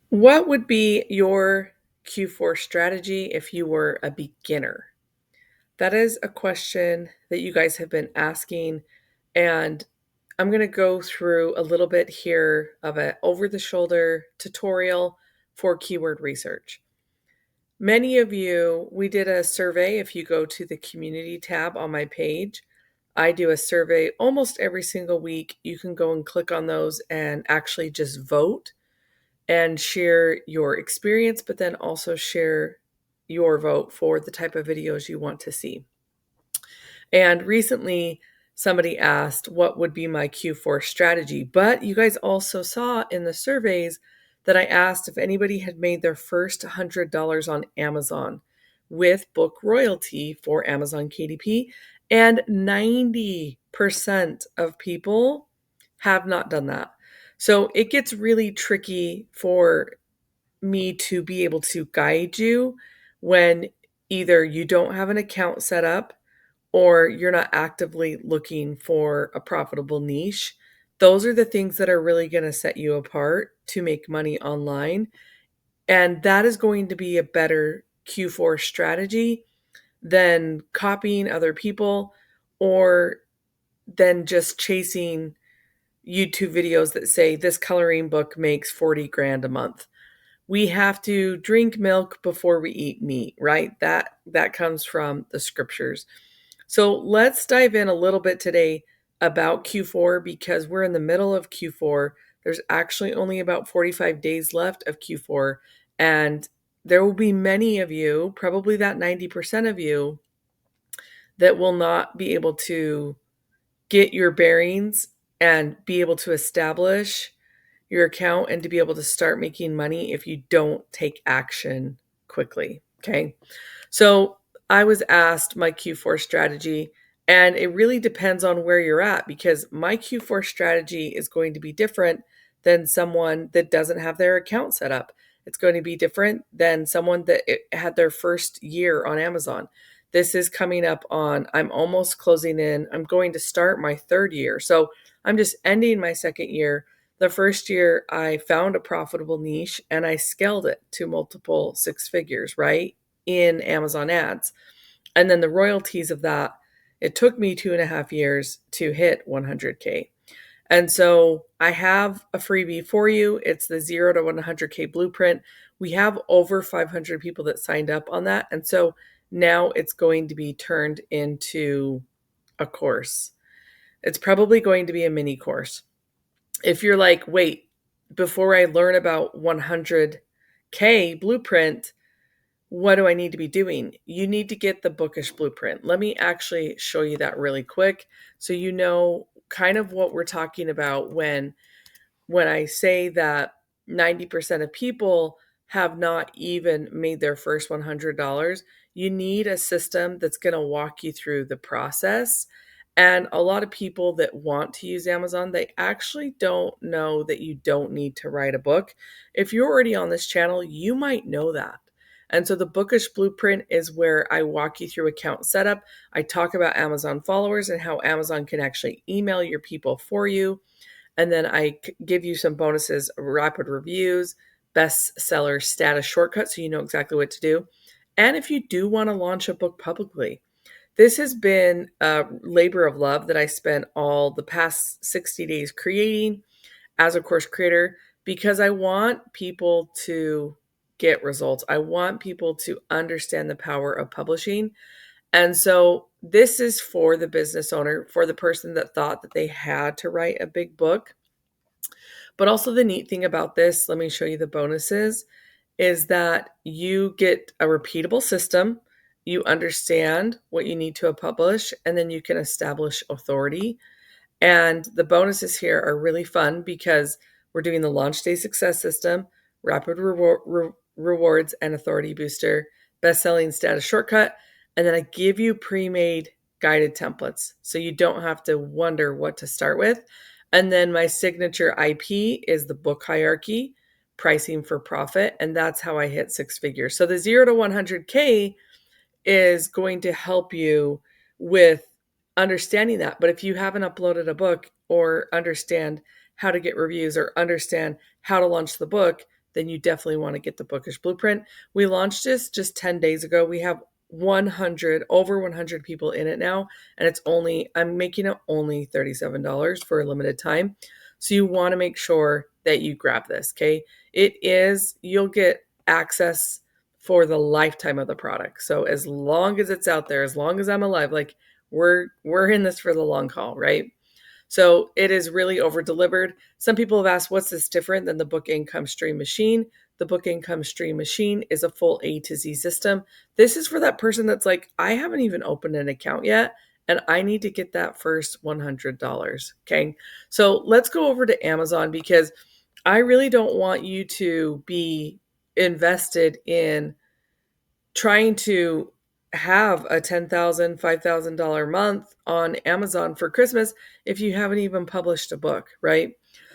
What would be your Q4 strategy if you were a beginner? That is a question that you guys have been asking, and I'm going to go through a little bit here of an over the shoulder tutorial for keyword research. Many of you, we did a survey. If you go to the community tab on my page, I do a survey almost every single week. You can go and click on those and actually just vote and share your experience, but then also share your vote for the type of videos you want to see. And recently, somebody asked what would be my Q4 strategy. But you guys also saw in the surveys that I asked if anybody had made their first $100 on Amazon with book royalty for Amazon KDP. And 90% of people have not done that. So it gets really tricky for me to be able to guide you when either you don't have an account set up or you're not actively looking for a profitable niche. Those are the things that are really going to set you apart to make money online. And that is going to be a better Q4 strategy than copying other people or than just chasing YouTube videos that say this coloring book makes 40 grand a month. We have to drink milk before we eat meat, right? That comes from the scriptures. So let's dive in a little bit today about Q4 because we're in the middle of Q4. There's actually only about 45 days left of Q4, and there will be many of you, probably that 90% of you, that will not be able to get your bearings and be able to establish your account and to be able to start making money if you don't take action quickly. Okay. So I was asked my Q4 strategy, and it really depends on where you're at because my Q4 strategy is going to be different than someone that doesn't have their account set up. It's going to be different than someone that had their first year on Amazon. This is coming up on, I'm almost closing in. I'm going to start my third year. So I'm just ending my second year. The first year, I found a profitable niche and I scaled it to multiple six figures, right? In Amazon ads. And then the royalties of that, it took me 2.5 years to hit 100K. And so I have a freebie for you. It's the 0 to 100K blueprint. We have over 500 people that signed up on that. And so now it's going to be turned into a course. It's probably going to be a mini course. If you're like, wait, before I learn about 100K blueprint, what do I need to be doing? You need to get the Bookish Blueprint. Let me actually show you that really quick so you know kind of what we're talking about when I say that 90% of people have not even made their first $100. You need a system that's going to walk you through the process. And a lot of people that want to use Amazon, they actually don't know that you don't need to write a book. If you're already on this channel, you might know that. And so the Bookish Blueprint is where I walk you through account setup. I talk about Amazon followers and how Amazon can actually email your people for you. And then I give you some bonuses, rapid reviews, bestseller status shortcut, so you know exactly what to do. And if you do want to launch a book publicly, this has been a labor of love that I spent all the past 60 days creating as a course creator because I want people to get results. I want people to understand the power of publishing. And so this is for the business owner, for the person that thought that they had to write a big book. But also the neat thing about this, let me show you the bonuses, is that you get a repeatable system. You understand what you need to publish, and then you can establish authority. And the bonuses here are really fun because we're doing the launch day success system, rapid rewards and authority booster, best-selling status shortcut, and then I give you pre-made guided templates so you don't have to wonder what to start with. And then my signature IP is the book hierarchy, pricing for profit, and that's how I hit six figures. So the 0 to 100K is going to help you with understanding that. But if you haven't uploaded a book or understand how to get reviews or understand how to launch the book, then you definitely want to get the Bookish Blueprint. We launched this just 10 days ago. We have over 100 people in it now, and I'm making it only $37 for a limited time. So you want to make sure that you grab this, okay? You'll get access for the lifetime of the product. So as long as it's out there, as long as I'm alive, like we're in this for the long haul, right? So it is really over delivered. Some people have asked, what's this different than the Book Income Stream Machine? The Book Income Stream Machine is a full A to Z system. This is for that person that's like, I haven't even opened an account yet, and I need to get that first $100. Okay. So let's go over to Amazon, because I really don't want you to be invested in trying to have a $10,000, $5,000 month on Amazon for Christmas if you haven't even published a book, right?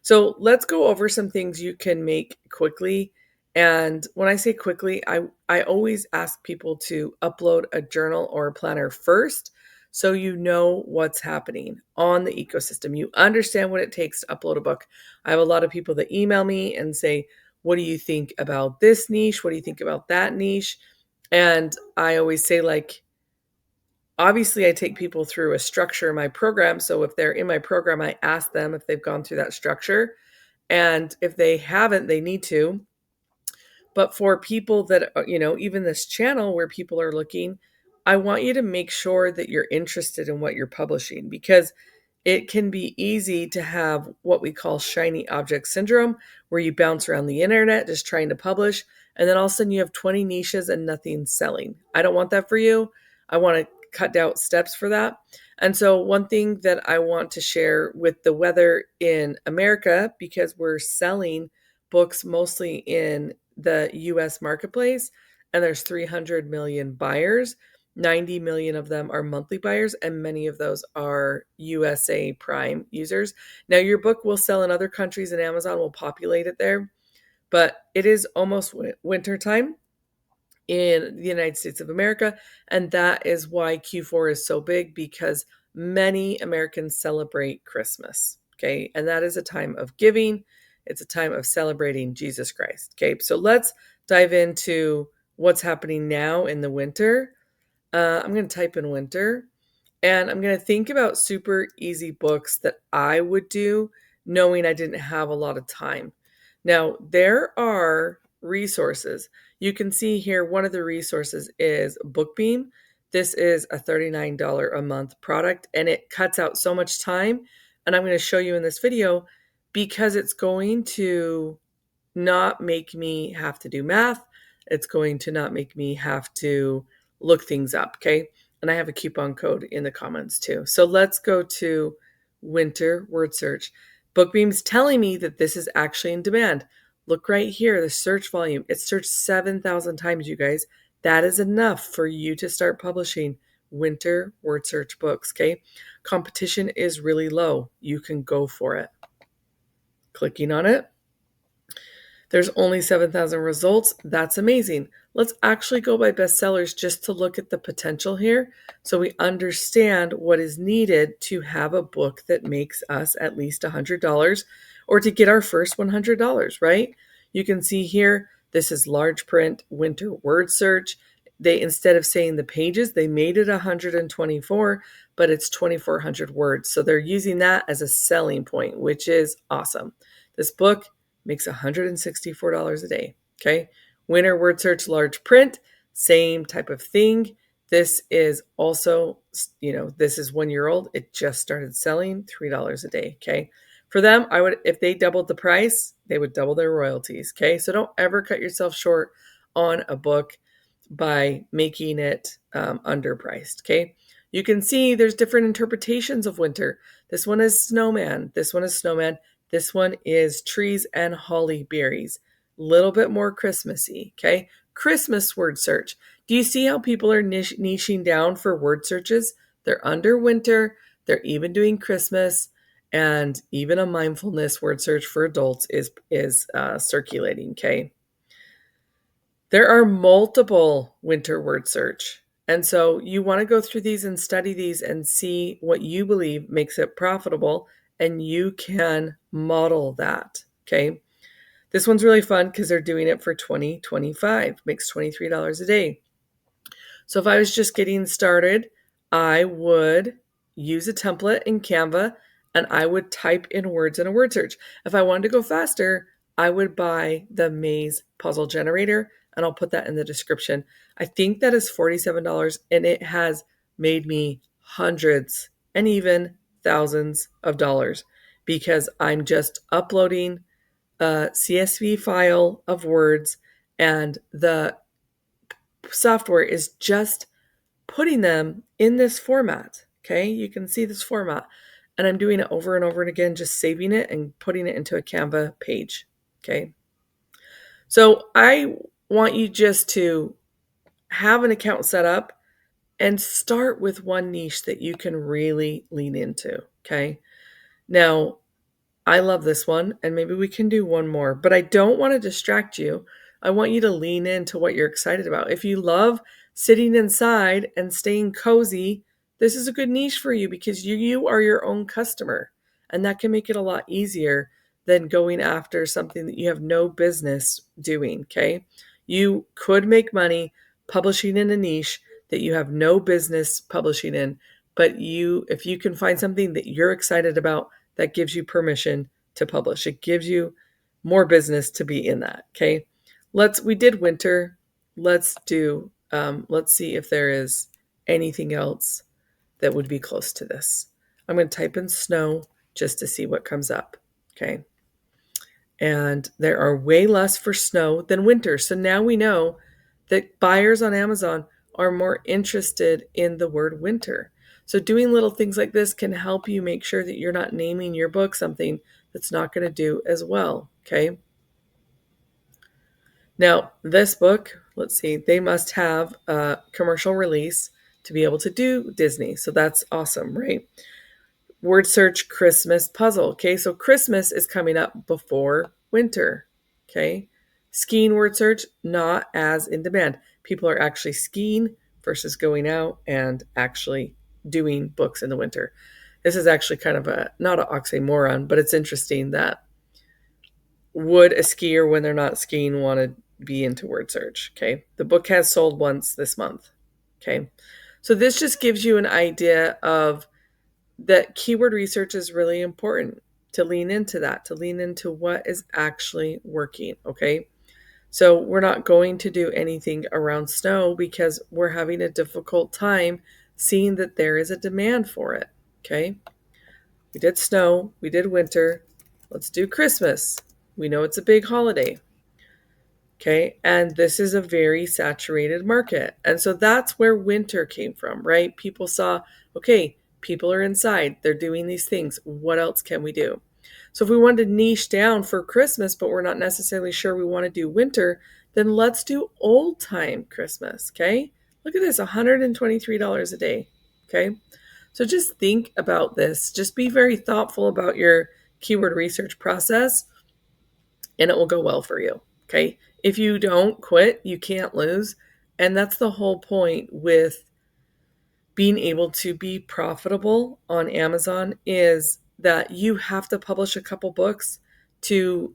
So let's go over some things you can make quickly. And when I say quickly, I always ask people to upload a journal or a planner first, so you know what's happening on the ecosystem. You understand what it takes to upload a book. I have a lot of people that email me and say, what do you think about this niche? What do you think about that niche? And I always say, like, obviously I take people through a structure in my program. So if they're in my program, I ask them if they've gone through that structure. And if they haven't, they need to. But for people that, even this channel where people are looking, I want you to make sure that you're interested in what you're publishing, because it can be easy to have what we call shiny object syndrome, where you bounce around the internet just trying to publish, and then all of a sudden you have 20 niches and nothing's selling. I don't want that for you. I want to cut out steps for that. And so one thing that I want to share with the weather in America, because we're selling books mostly in the US marketplace, and there's 300 million buyers. 90 million of them are monthly buyers, and many of those are USA Prime users. Now, your book will sell in other countries, and Amazon will populate it there, but it is almost winter time in the United States of America, and that is why Q4 is so big, because many Americans celebrate Christmas, okay? And that is a time of giving. It's a time of celebrating Jesus Christ, okay? So let's dive into what's happening now in the winter. I'm going to type in winter, and I'm going to think about super easy books that I would do knowing I didn't have a lot of time. Now, there are resources. You can see here, one of the resources is BookBeam. This is a $39 a month product, and it cuts out so much time. And I'm going to show you in this video, because it's going to not make me have to do math. It's going to not make me have to look things up, okay? And I have a coupon code in the comments too. So let's go to winter word search. BookBeam's telling me that this is actually in demand. Look right here, the search volume. It's searched 7,000 times, you guys. That is enough for you to start publishing winter word search books, okay? Competition is really low. You can go for it. Clicking on it. There's only 7,000 results. That's amazing. Let's actually go by bestsellers just to look at the potential here, so we understand what is needed to have a book that makes us at least $100, or to get our first $100, right? You can see here, this is large print winter word search. They, instead of saying the pages, they made it 124, but it's 2,400 words. So they're using that as a selling point, which is awesome. This book makes $164 a day, okay? Winter word search large print, same type of thing. This is also, this is 1 year old. It just started selling $3 a day, okay? For them, if they doubled the price, they would double their royalties, okay? So don't ever cut yourself short on a book by making it underpriced, okay? You can see there's different interpretations of winter. This one is snowman. This one is snowman. This one is trees and holly berries. Little bit more Christmassy, okay? Christmas word search. Do you see how people are niching down for word searches? They're under winter. They're even doing Christmas, and even a mindfulness word search for adults is circulating, okay? There are multiple winter word search. And so you want to go through these and study these and see what you believe makes it profitable, and you can model that, okay? This one's really fun because they're doing it for $20.25, makes $23 a day. So if I was just getting started, I would use a template in Canva and I would type in words in a word search. If I wanted to go faster, I would buy the Maze puzzle generator, and I'll put that in the description. I think that is $47, and it has made me hundreds and even thousands of dollars because I'm just uploading a CSV file of words, and the software is just putting them in this format. Okay, you can see this format, and I'm doing it over and over and again, just saving it and putting it into a Canva page. Okay, so I want you just to have an account set up and start with one niche that you can really lean into. Okay, now I love this one, and maybe we can do one more, but I don't want to distract you. I want you to lean into what you're excited about. If you love sitting inside and staying cozy, this is a good niche for you because you are your own customer, and that can make it a lot easier than going after something that you have no business doing, okay? You could make money publishing in a niche that you have no business publishing in, but if you can find something that you're excited about, that gives you permission to publish. It gives you more business to be in that. Okay. We did winter. Let's see if there is anything else that would be close to this. I'm going to type in snow just to see what comes up. Okay. And there are way less for snow than winter. So now we know that buyers on Amazon are more interested in the word winter. So doing little things like this can help you make sure that you're not naming your book something that's not going to do as well. Okay. Now, this book, let's see, they must have a commercial release to be able to do Disney. So that's awesome, right? Word search Christmas puzzle. Okay, so Christmas is coming up before winter. Okay, skiing word search, not as in demand. People are actually skiing versus going out and actually doing books in the winter. This is actually kind of not an oxymoron, but it's interesting that would a skier when they're not skiing want to be into word search? Okay, the book has sold once this month. Okay, so this just gives you an idea of that keyword research is really important, to lean into that, to lean into what is actually working. Okay. So we're not going to do anything around snow because we're having a difficult time seeing that there is a demand for it. Okay. We did snow, we did winter. Let's do Christmas. We know it's a big holiday. Okay. And this is a very saturated market. And so that's where winter came from, right? People saw, okay, people are inside, they're doing these things. What else can we do? So if we wanted to niche down for Christmas, but we're not necessarily sure we want to do winter, then let's do old time Christmas. Okay. Look at this, $123 a day. Okay. So just think about this. Just be very thoughtful about your keyword research process, and it will go well for you. Okay. If you don't quit, you can't lose. And that's the whole point with being able to be profitable on Amazon, is that you have to publish a couple books to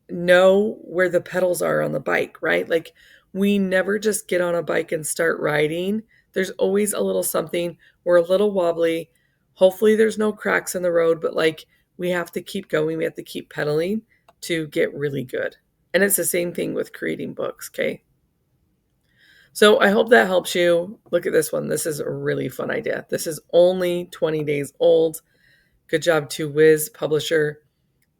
know where the pedals are on the bike, right? Like, we never just get on a bike and start riding. There's always a little something. We're a little wobbly. Hopefully there's no cracks in the road, but like, we have to keep going. We have to keep pedaling to get really good. And it's the same thing with creating books, okay? So I hope that helps you. Look at this one. This is a really fun idea. This is only 20 days old. Good job to Wiz Publisher,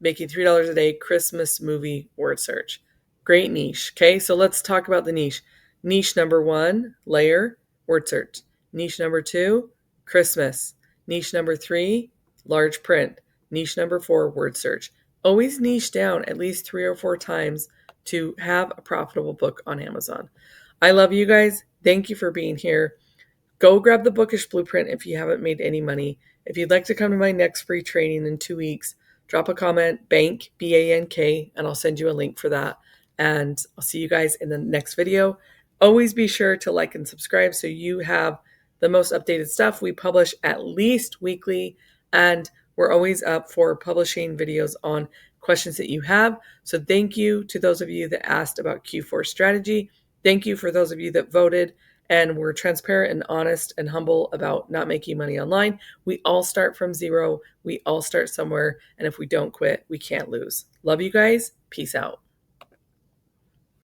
making $3 a day Christmas movie word search. Great niche. Okay, so let's talk about the niche. Niche number 1, layer, word search. Niche number 2, Christmas. Niche number 3, large print. Niche number 4, word search. Always niche down at least 3 or 4 times to have a profitable book on Amazon. I love you guys. Thank you for being here. Go grab the Bookish Blueprint if you haven't made any money. If you'd like to come to my next free training in 2 weeks, drop a comment, bank, BANK, and I'll send you a link for that. And I'll see you guys in the next video. Always be sure to like and subscribe so you have the most updated stuff. We publish at least weekly, and we're always up for publishing videos on questions that you have. So thank you to those of you that asked about Q4 strategy. Thank you for those of you that voted and were transparent and honest and humble about not making money online. We all start from zero. We all start somewhere. And if we don't quit, we can't lose. Love you guys. Peace out.